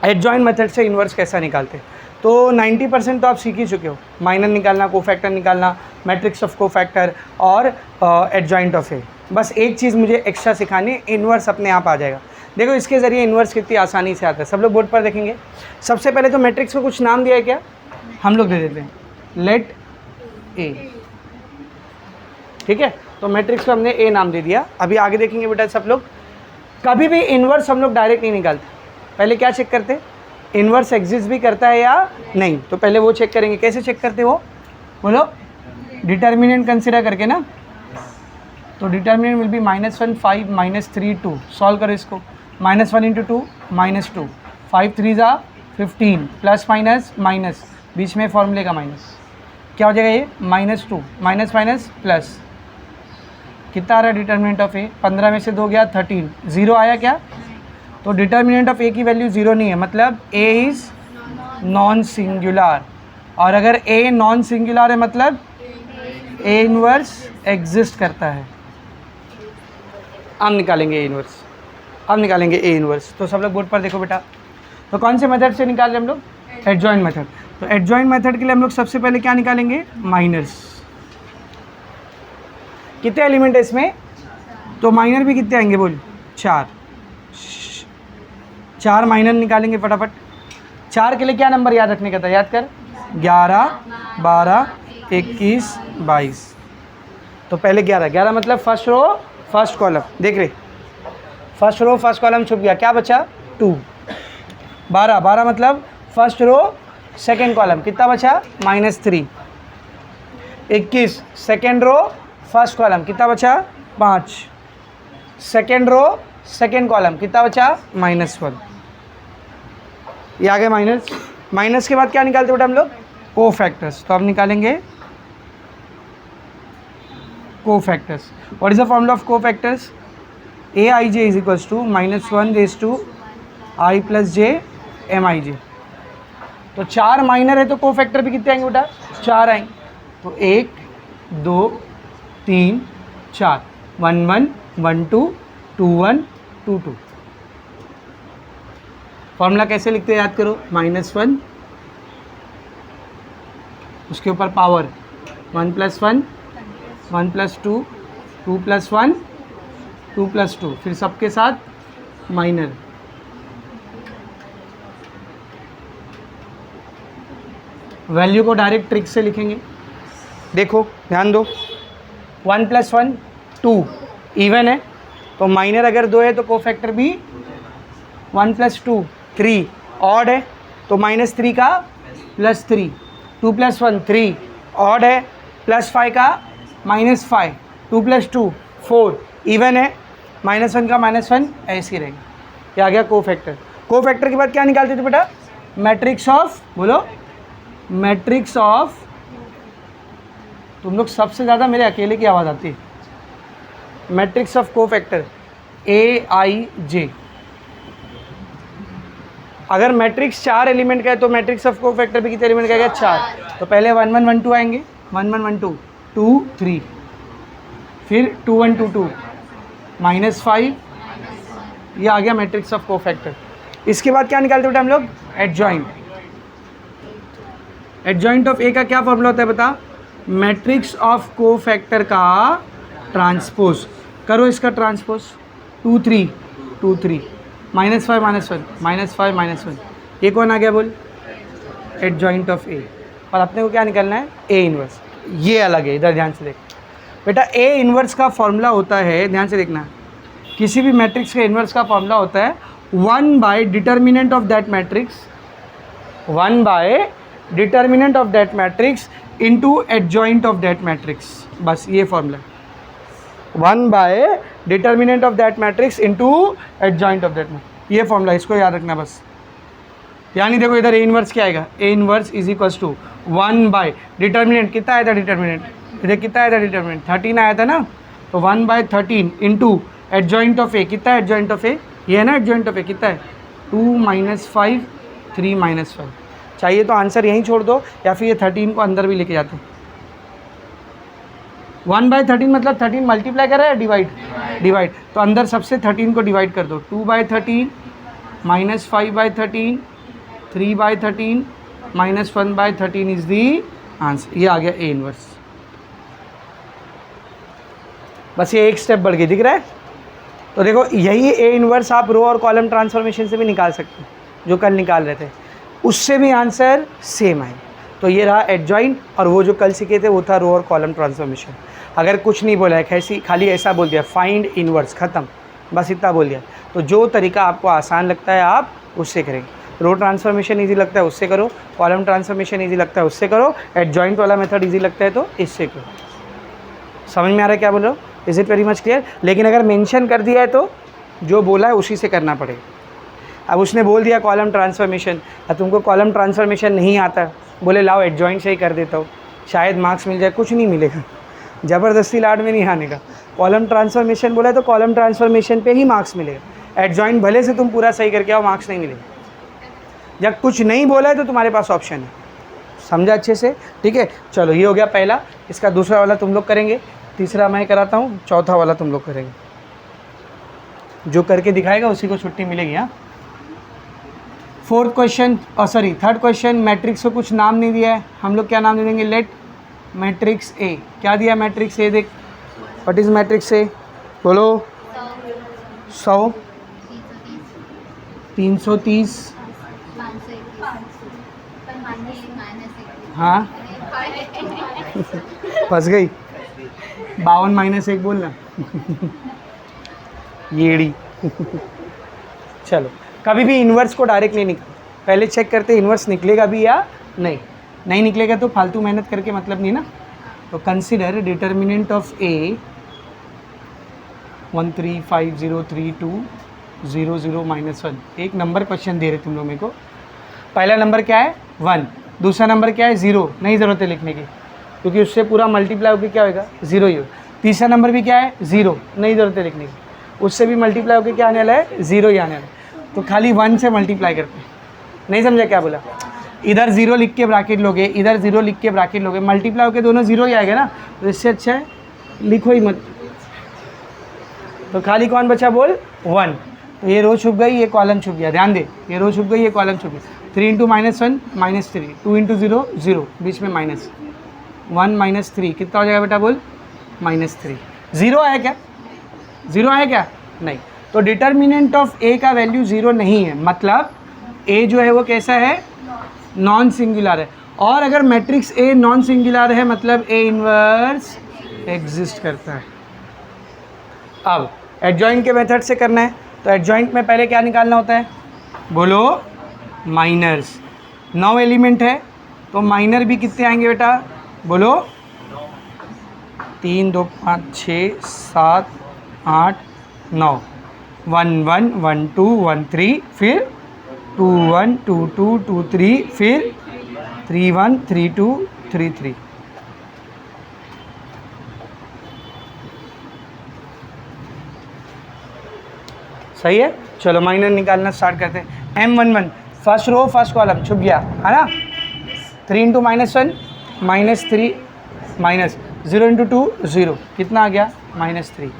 एडजॉइंट मेथड से इनवर्स कैसा निकालते। तो 90% तो आप सीख ही चुके हो, माइनर निकालना, कोफैक्टर निकालना, मैट्रिक्स ऑफ कोफैक्टर और एडजॉइंट ऑफ ए। बस एक चीज़ मुझे एक्स्ट्रा सिखानी है, इनवर्स अपने आप आ जाएगा। देखो इसके ज़रिए इनवर्स कितनी आसानी से आता है। सब लोग बोर्ड पर देखेंगे। सबसे पहले तो मैट्रिक्स को कुछ नाम दिया है क्या? हम लोग दे देते हैं, लेट ए। ठीक है, तो मैट्रिक्स को हमने ए नाम दे दिया। अभी आगे देखेंगे बेटा सब लोग। कभी भी इनवर्स हम लोग डायरेक्ट नहीं निकालते, पहले क्या चेक करते? इनवर्स एग्जिस्ट भी करता है या नहीं। तो पहले वो चेक करेंगे। कैसे चेक करते वो? बोलो। डिटर्मिनेंट कंसिडर करके ना। तो डिटर्मिनेंट विल बी -1 5 -3 2। सॉल्व करो इसको। -1 इंटू 2 -2, 5 3 15, प्लस माइनस माइनस, बीच में फॉर्मूले का माइनस, क्या हो जाएगा ये? -2 माइनस माइनस प्लस। कितना आ रहा है डिटर्मिनेंट ऑफ ए? 15 में से 2 गया 13, 0 आया क्या? तो डिटर्मिनेंट ऑफ ए की वैल्यू 0 नहीं है, मतलब ए इज़ नॉन सिंगुलर। और अगर ए नॉन सिंगुलर है मतलब ए इनवर्स एग्जिस्ट करता है। अब निकालेंगे ए इनवर्स, अब निकालेंगे ए इनवर्स। तो सब लोग बोर्ड पर देखो बेटा। तो कौन से मेथड से निकाल रहे हम लोग? Adjoint method. तो एडजॉइंट मेथड के लिए हम लोग सबसे पहले क्या निकालेंगे? माइनर्स। कितने एलिमेंट है इसमें? तो माइनर भी कितने आएंगे बोल? 4 माइनर निकालेंगे फटाफट। 4 के लिए क्या नंबर याद रखने का था? याद कर। 11 12 21 22। तो पहले 11 मतलब फर्स्ट रो फर्स्ट कॉलम। देख रहे, फर्स्ट रो फर्स्ट कॉलम छुप गया, क्या बचा? 2। 12 मतलब फर्स्ट रो सेकेंड कॉलम, कितना बचा? -3। 21 सेकेंड रो फर्स्ट कॉलम, कितना बचा? 5। सेकेंड रो सेकेंड कॉलम, कितना बचा? -1। ये आ गए माइनस। माइनस के बाद क्या निकालते बेटा हम लोग? कोफैक्टर्स। तो अब निकालेंगे cofactors. What is the formula of cofactors? aij is equals to -1 raise to i plus J mij. तो 4 माइनर है तो कोफैक्टर भी कितने आएंगे बेटा? 4 आएंगे. तो 1 2 3 4, 1 1 1 2 2 1 2 2. फॉर्मूला कैसे लिखते हैं याद करो? -1 उसके ऊपर पावर 1 + 1 1 + 2 2 + 1 2 + 2, फिर सबके साथ माइनर. वैल्यू को डायरेक्ट ट्रिक से लिखेंगे. देखो ध्यान दो, 1 + 1 2 इवन है, तो माइनर अगर 2 है तो कोफैक्टर भी 1 + 2 3. ऑड है तो -3 का +3. 2 + 1 3. ऑड है +5 का -5. 2 + 2 4. इवन है, -1 का -1 ऐसे ही रहेगा. ये आ गया कोफैक्टर. कोफैक्टर के बाद क्या निकालते थे बेटा? मैट्रिक्स ऑफ, बोलो मैट्रिक्स ऑफ. तुम लोग सबसे ज़्यादा मेरे अकेले की आवाज़ आती है. Matrix of cofactor aij. अगर मैट्रिक्स 4 एलिमेंट का है तो मैट्रिक्स ऑफ कोफैक्टर भी कितने एलिमेंट का है? 4. तो पहले 1 1 1 2 आएंगे. 1 1 1 2 2 3, फिर 2 1 2 2 -5. ये आ गया मैट्रिक्स ऑफ कोफैक्टर. इसके बाद क्या निकालते बेटा हम लोग? एडजॉइंट. एडजॉइंट ऑफ ए का क्या फॉर्मूला होता है बता? मैट्रिक्स ऑफ कोफैक्टर का ट्रांसपोज. करो इसका ट्रांसपोज. 2 3 2 3 -5 -1 -5 -1. ये कौन आ गया बोल? एडजॉइंट ऑफ ए. और अपने को क्या निकालना है? A inverse. ये अलग है, इधर ध्यान से देख बेटा. ए इनवर्स का फॉर्मूला होता है, ध्यान से देखना, किसी भी मैट्रिक्स के इनवर्स का फॉर्मूला होता है 1 by determinant of that matrix, 1 by determinant of that matrix into adjoint of that matrix. बस ये formula, 1 by determinant of that matrix into adjoint of that matrix. ये फॉर्मूला, इसको याद रखना बस. यानी देखो इधर ए इनवर्स क्या आएगा? A inverse is equals to 1 by determinant. कितना आया था डिटर्मिनेंट? इधर कितना आया था डिटर्मिनेंट? 13 आया था ना. तो 1 bye 13 into adjoint of A. कितना है एडजॉइंट ऑफ ए? ये है ना एडजॉइंट ऑफ ए. कितना है? 2 -5 3 -5. चाहिए तो आंसर यहीं छोड़ दो, या फिर ये 13 को अंदर भी लेके जाते. 1 बाय 13 मतलब 13 मल्टीप्लाई कर रहा है, डिवाइड. तो अंदर सबसे 13 को डिवाइड कर दो. 2 bye 13 -5 bye 13 3 bye 13 -1 bye 13 is the answer. ये आ गया ए इनवर्स. बस ये एक स्टेप बढ़ के दिख रहा है. तो देखो यही ए इनवर्स आप रो और कॉलम ट्रांसफॉर्मेशन से भी निकाल सकते हैं, जो कल निकाल रहे थे, उससे भी आंसर सेम आए. तो ये रहा एडजॉइंट, और वो जो कल सीखे थे वो था रो और कॉलम ट्रांसफॉर्मेशन. अगर कुछ नहीं बोला है, कैसी खाली ऐसा बोल दिया फाइंड इनवर्स, ख़त्म, बस इतना बोल दिया. तो जो तरीका आपको आसान लगता है आप उससे करेंगे. रो ट्रांसफॉर्मेशन इजी लगता है उससे करो, कॉलम ट्रांसफॉर्मेशन इजी लगता है उससे करो, एडजॉइंट वाला मेथड इजी लगता है तो इससे करो. समझ में आ रहा है क्या बोल रहा हूँ? Is it very much clear? लेकिन अगर मेंशन कर दिया है तो जो बोला है उसी से करना पड़ेगा. अब उसने बोल दिया कॉलम ट्रांसफॉर्मेशन, अब तुमको कॉलम ट्रांसफॉर्मेशन नहीं आता, बोले लाओ एडजॉइंट से ही कर देता हूँ, शायद मार्क्स मिल जाए. कुछ नहीं मिलेगा, ज़बरदस्ती लाड में नहीं आने का. कॉलम ट्रांसफॉर्मेशन बोला है तो कॉलम ट्रांसफॉर्मेशन पे ही मार्क्स मिलेगा. एडजॉइंट भले से तुम पूरा सही करके आओ, मार्क्स नहीं मिलेगा. जब कुछ नहीं बोला है तो तुम्हारे पास ऑप्शन है. समझा अच्छे से? ठीक है, चलो ये हो गया पहला. इसका दूसरा वाला तुम लोग करेंगे, तीसरा मैं कराता हूँ, चौथा वाला तुम लोग करेंगे. जो करके दिखाएगा उसी को छुट्टी मिलेगी. हाँ, fourth question, sorry third question, matrix को कुछ नाम नहीं दिया है, हम लोग क्या नाम दे देंगे? Let matrix A. क्या दिया मैट्रिक्स ए? देख, व्हाट इज मैट्रिक्स ए? बोलो. 100 330. हाँ फंस गई. 52 -1 बोलना. येड़ी. चलो, कभी भी इन्वर्स को डायरेक्ट नहीं निकाल, पहले चेक करते इन्वर्स निकलेगा भी या नहीं निकलेगा तो फालतू मेहनत करके मतलब नहीं ना. तो कंसिडर डिटर्मिनेंट ऑफ ए 13503200 एक नंबर क्वेश्चन दे रहे तुम लोग मेरे को. पहला नंबर क्या है? 1. दूसरा नंबर क्या है? 0. नहीं ज़रूरत है लिखने की, क्योंकि उससे पूरा मल्टीप्लाई होकर क्या होगा? 0 ही हो. तीसरा नंबर भी क्या है 0, नहीं ज़रूरत है लिखने की, उससे भी मल्टीप्लाई होकर क्या आने वाला है 0 ही आने वाला है, तो खाली 1 से मल्टीप्लाई करते हैं। नहीं समझा क्या बोला? इधर 0 लिख के ब्रैकेट लोगे, इधर 0 लिख के ब्रैकेट लोगे, मल्टीप्लाई होकर दोनों 0 ही आएगा ना, तो इससे अच्छा है लिखो ही मत। तो खाली कौन बचा बोल 1, तो ये रो छुप गई, ये कॉलम छुप गया, ध्यान दे, ये रो छुप गई, ये कॉलम छुप गई। 3 इंटू -1 -3, 2 इंटू 0 0, बीच में माइनस, 1 -3 कितना हो जाएगा बेटा बोल -3। 0 आया क्या? 0 आया क्या? नहीं। तो डिटर्मिनेंट ऑफ ए का वैल्यू 0 नहीं है, मतलब ए जो है वो कैसा है नॉन सिंगुलर है। और अगर मैट्रिक्स ए नॉन सिंगुलर है मतलब ए इनवर्स एग्जिस्ट करता है। अब एडजॉइंट के मेथड से करना है, तो एडजॉइंट में पहले क्या निकालना होता है बोलो माइनर्स। 9 एलिमेंट है तो माइनर भी कितने आएंगे बेटा बोलो 3 2 5 6 7 8 9, 1 1 1 2 1 3, फिर 2 1 2 2 2 3, फिर 3 1 3 2 3 3। सही है। चलो माइनर निकालना स्टार्ट करते हैं। M11 first row first column छुप गया है ना। 3 इंटू -1 -3 माइनस 0 इंटू 2 0, कितना आ गया -3।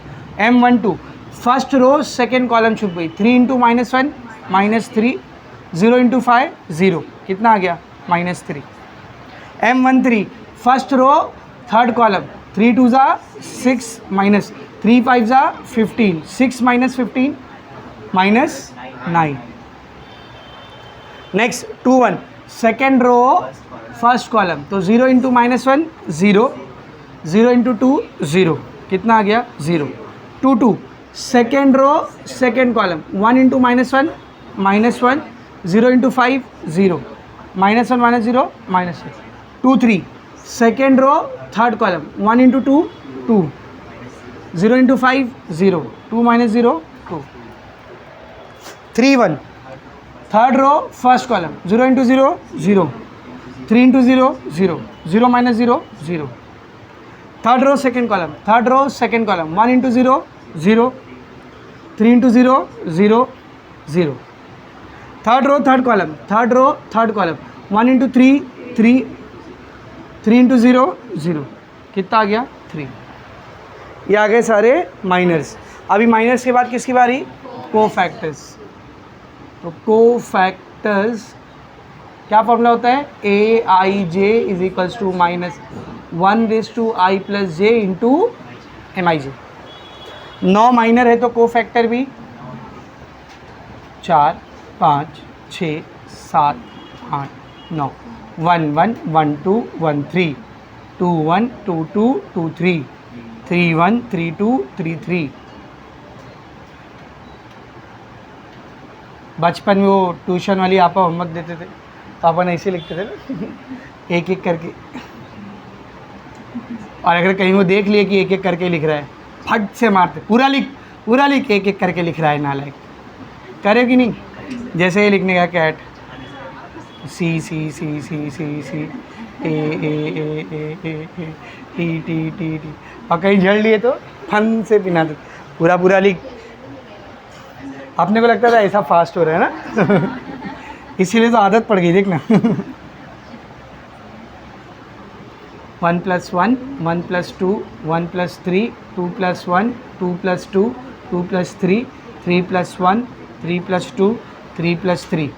M12 first row second column छुप गई, 3 इंटू -1 -3, 0 इंटू 5 0, कितना आ गया -3। M13 first row third column, 3 2 ज़ा 6 माइनस 3 5 ज़ा 15, 6 minus 15 -9। Next 2 1 second row first column, तो 0 इंटू -1 0, 0 इंटू 2 0, कितना आ गया 0। 2 2 second row second column, 1 into -1 -1, 0 into 5 0, -1 -0 -6। 2 3 second row third column, 1 into 2 2, 0 into 5 0, 2 -0 2। 3 1 third row first column, 0 into 0 0, 3 into 0 0, 0 -0 0। Third row second column, third row second column, 1 into 0 0, 3 into 0 0 0। Third row third column, third row third column, 1 into 3 3, 3 into 0 0, कितना आ गया 3। ये आ गए सारे miners. अभी miners के बाद किसकी बारी कोफैक्टर्स। तो कोफैक्टर्स क्या फॉर्मूला होता है AIJ is equals to -1/i+j into MIJ। 9 minor है तो कोफैक्टर भी 4 5 6 7 8 9, 1 1 1 2 1 3, 2 1 2 2 2 3, 3 1 3 2 3 3। बचपन में वो ट्यूशन वाली आपा होमवर्क देते थे तो अपन ऐसे लिखते थे ना एक एक करके, और अगर कहीं वो देख लिए कि एक एक करके लिख रहा है फट से मारते, पूरा लिख एक एक करके लिख रहा है नालायक, करे कि नहीं। जैसे ये लिखने का cat C C C C C C A A A A A A T T T T, और कहीं झड़ लिए तो फन से पिना दे, पूरा लिख। अपने को लगता था ऐसा फास्ट हो रहा है ना इसीलिए तो आदत पड़ गई देखना 1 + 1 1 + 2 1 + 3 2 + 1 2 + 2 2 + 3 3 + 1 3 + 2 3 + 3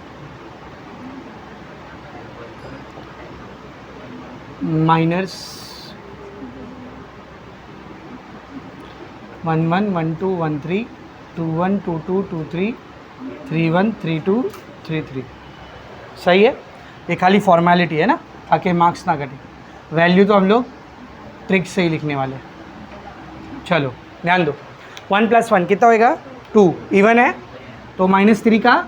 माइनर्स 1 1 1 2 1 3 2 1 2 2 2 3 3 1 3 2 3 3। सही है। ये खाली फॉर्मेलिटी है ना ताकि मार्क्स ना कटे, वैल्यू तो हम लोग ट्रिक से ही लिखने वाले हैं। चलो ध्यान दो, 1 + 1 कितना होएगा 2, इवन है तो -3 का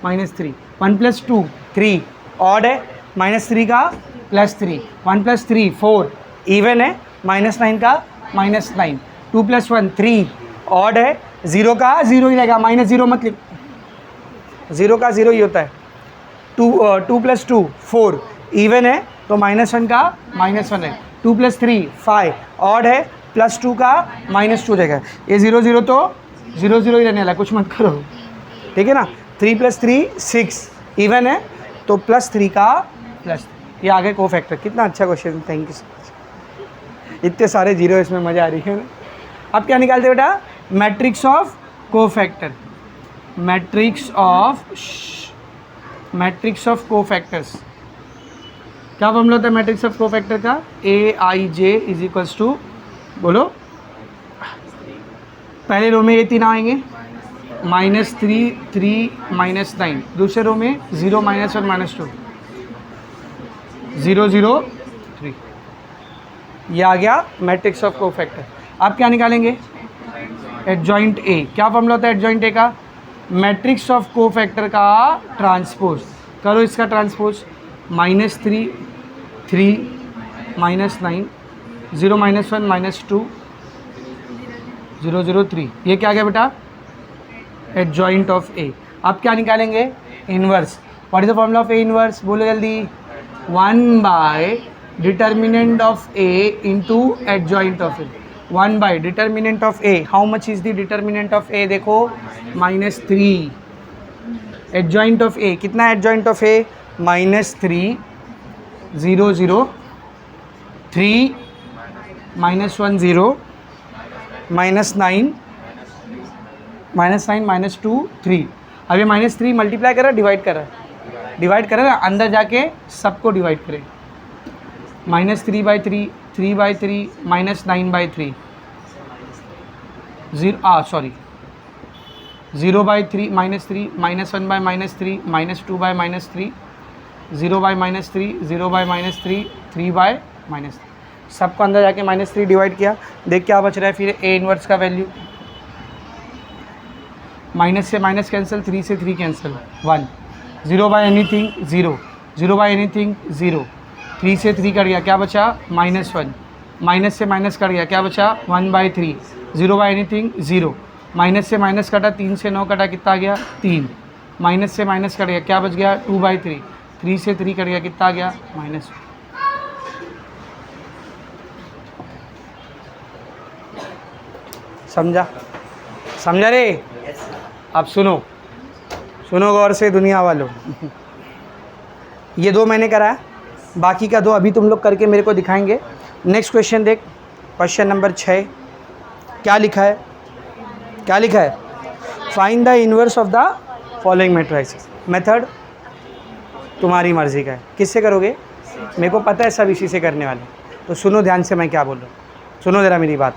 -3, 1 + 2 3, ऑड है -3 का +3, 1 + 3 4, इवन है -9 का -9, 2 + 1 3, ऑड है 0 का 0 ही रहेगा, -0 मत लिख, 0 का 0 ही होता है। 2 + 2 4, इवन है तो -1 का -1 है, 2 + 3 5, ऑड है +2 का -2 रहेगा, ये 0 0 तो 0 0 ही रहने वाला, कुछ मत करो, ठीक है ना। 3 + 3 6 इवन है, तो +3 का +3, ये आगे को फैक्टर। कितना अच्छा question, thank you so much. इतने सारे जीरो, इसमें मज़ा आ रही है ना। अब क्या निकालते बेटा, matrix of cofactor, matrix of cofactors. क्या फॉर्मूला होता है मैट्रिक्स ऑफ कोफैक्टर का, AIJ = बोलो, पहले रो में ये 3 आएंगे, -3 3 -9, दूसरे रो में 0 -1 -2 0 0 3, ये आ गया मैट्रिक्स ऑफ कोफैक्टर। आप क्या निकालेंगे, एडजॉइंट ए। क्या फॉर्मूला होता है एडजॉइंट ए का, मैट्रिक्स ऑफ कोफैक्टर का ट्रांसपोज। करो इसका ट्रांसपोज, -3 3 -9 0 -1 -2 0 0 3, ये क्या आ गया बेटा, एडजॉइंट ऑफ ए। आप क्या निकालेंगे, inverse. What is the formula of A inverse, बोलो जल्दी, 1 determinant of A into adjoint of A. 1 determinant of A, how much is the determinant of A, देखो -3। एडजॉइंट ऑफ ए कितना, एडजॉइंट ऑफ ए -3 0 0 3 -1 0 -9 -2 3। अब ये -3 multiply कर रहा है, divide कर रहा है, डिवाइड कर रहा है, अंदर जाके सबको डिवाइड करें, -3/3 3/3 -9/3 0/3 -3 -1/-3 -2/-3 0/-3 0/-3 3/-3, सबको अंदर जाके -3 डिवाइड किया, देख क्या बच रहा है फिर ए इनवर्स का वैल्यू। माइनस से माइनस कैंसिल, 3 से 3 कैंसिल, 1 0/एनीथिंग 0 0/एनीथिंग 0, 3 से 3 कट गया, क्या बचा -1, माइनस से माइनस कट गया, क्या बचा 1/3, 0/एनीथिंग 0, माइनस से माइनस कटा, 3 से 9 कटा, कितना आ गया 3, माइनस से माइनस कट गया, क्या बच गया 2/3, 3 से 3 कट गया, कितना आ गया -1। समझा, समझा रे। अब सुनो, सुनो गौर से दुनिया वालों, ये 2 मैंने करा, बाकी का 2 अभी तुम लोग करके मेरे को दिखाएंगे। नेक्स्ट क्वेश्चन देख, क्वेश्चन नंबर 6, क्या लिखा है, क्या लिखा है, find the inverse of the following matrices. Method तुम्हारी मर्जी का है, किससे करोगे, मेरे को पता है सब इसी से करने वाले, तो सुनो ध्यान से मैं क्या बोल रहा हूँ, सुनो ज़रा मेरी बात।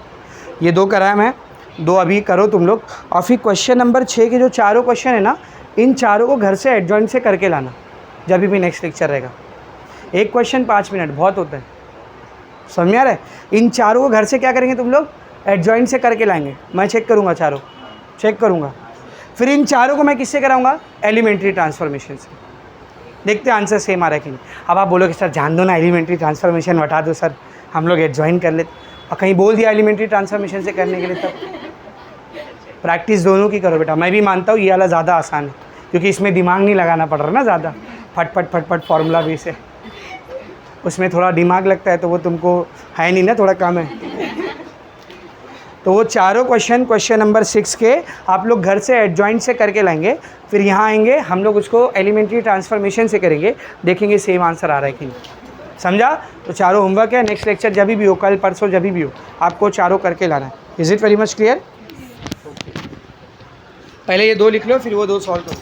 ये 2 कराया मैं, 2 अभी करो तुम लोग, और फिर क्वेश्चन नंबर 6 के जो चारों क्वेश्चन है ना, इन चारों को घर से एडजॉइंट से करके लाना, जब भी नेक्स्ट लेक्चर रहेगा। एक क्वेश्चन 5 मिनट बहुत होता है, समझ आ रहा है। इन चारों को घर से क्या करेंगे तुम लोग, एडजॉइंट से करके लाएंगे, मैं चेक करूँगा, चारों चेक करूँगा, फिर इन चारों को मैं किससे कराऊँगा, एलिमेंट्री ट्रांसफॉर्मेशन से। देखते हैं आंसर सेम आ रहा है कि नहीं। अब आप बोलोगे सर जान दो ना, एलिमेंट्री ट्रांसफॉर्मेशन हटा दो सर, हम लोग एडजॉइंट कर लेते, और कहीं बोल दिया एलिमेंट्री ट्रांसफॉर्मेशन से करने के लिए, तब प्रैक्टिस दोनों की करो बेटा। मैं भी मानता हूँ ये वाला ज़्यादा आसान है, क्योंकि इसमें दिमाग नहीं लगाना पड़ रहा ना ज़्यादा, फटफट फटफट फार्मूला भी से, उसमें थोड़ा दिमाग लगता है, तो वो तुमको है नहीं ना, थोड़ा कम है। तो वो चारों क्वेश्चन नंबर 6 के आप लोग घर से एडजॉइंट से करके लाएंगे, फिर यहाँ आएंगे हम लोग उसको एलिमेंट्री ट्रांसफॉर्मेशन से करेंगे, देखेंगे सेम आंसर आ रहा है कि नहीं। समझा। तो चारों होमवर्क है, नेक्स्ट लेक्चर जब भी हो, कल परसों जब भी हो, आपको चारों करके लाना है। Is it very much clear. पहले ये 2 लिख लो, फिर वो 2 सॉल्व करो।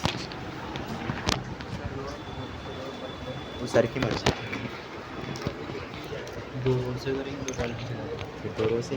सर की मर्जी, 2 से करेंगे, 2 से